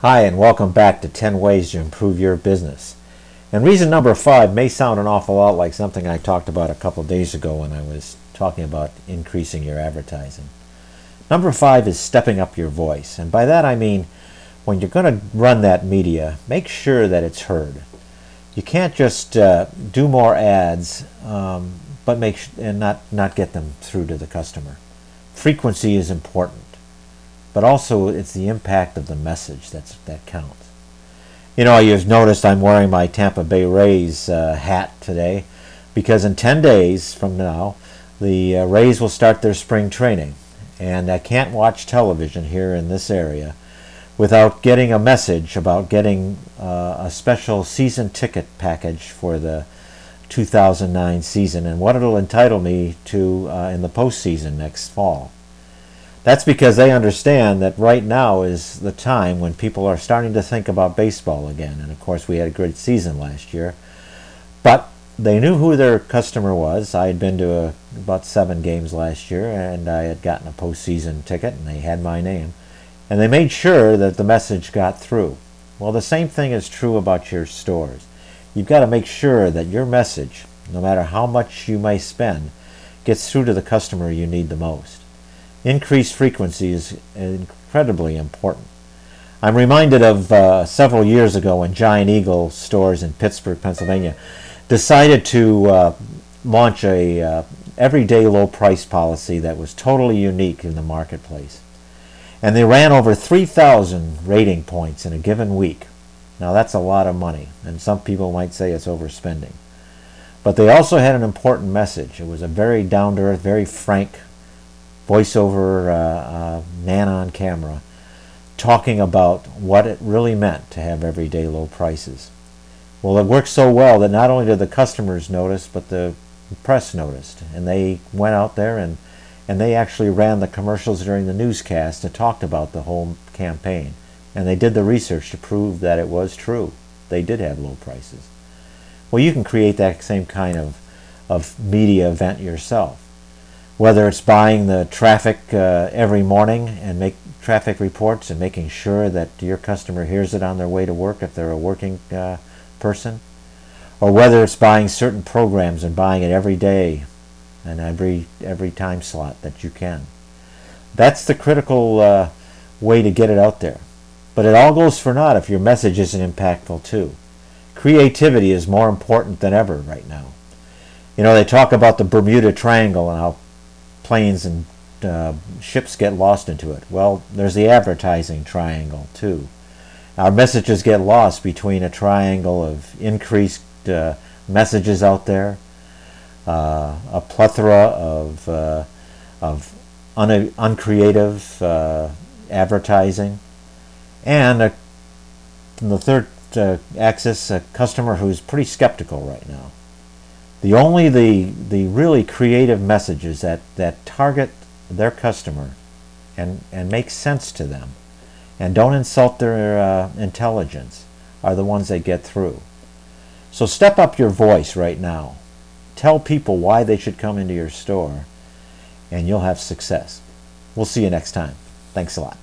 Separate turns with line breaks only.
Hi, and welcome back to 10 Ways to Improve Your Business. And reason number 5 may sound an awful lot like something I talked about a couple days ago when I was talking about increasing your advertising. Number 5 is stepping up your voice. And by that I mean when you're going to run that media, make sure that it's heard. You can't just do more ads but not get them through to the customer. Frequency is important. But also it's the impact of the message that counts. You know, you've noticed I'm wearing my Tampa Bay Rays hat today because in 10 days from now the Rays will start their spring training, and I can't watch television here in this area without getting a message about getting a special season ticket package for the 2009 season and what it'll entitle me to in the postseason next fall. That's because they understand that right now is the time when people are starting to think about baseball again. And of course we had a great season last year. But they knew who their customer was. I had been to about 7 games last year, and I had gotten a postseason ticket, and they had my name. And they made sure that the message got through. Well, the same thing is true about your stores. You've got to make sure that your message, no matter how much you may spend, gets through to the customer you need the most. Increased frequency is incredibly important. I'm reminded of several years ago when Giant Eagle stores in Pittsburgh, Pennsylvania decided to launch a everyday low price policy that was totally unique in the marketplace. And they ran over 3,000 rating points in a given week. Now that's a lot of money, and some people might say it's overspending. But they also had an important message. It was a very down-to-earth, very frank voiceover man on camera talking about what it really meant to have everyday low prices. Well, it worked so well that not only did the customers notice, but the press noticed, and they went out there and they actually ran the commercials during the newscast and talked about the whole campaign, and they did the research to prove that it was true. They did have low prices. Well, you can create that same kind of media event yourself. Whether it's buying the traffic every morning and make traffic reports and making sure that your customer hears it on their way to work if they're a working person, or whether it's buying certain programs and buying it every day and every time slot that you can. That's the critical way to get it out there. But it all goes for naught if your message isn't impactful too. Creativity is more important than ever right now. You know, they talk about the Bermuda Triangle and how planes and ships get lost into it. Well, there's the advertising triangle too. Our messages get lost between a triangle of increased messages out there, a plethora of uncreative advertising, and the third axis, a customer who's pretty skeptical right now. Only the really creative messages that target their customer and make sense to them and don't insult their intelligence are the ones that get through. So step up your voice right now. Tell people why they should come into your store, and you'll have success. We'll see you next time. Thanks a lot.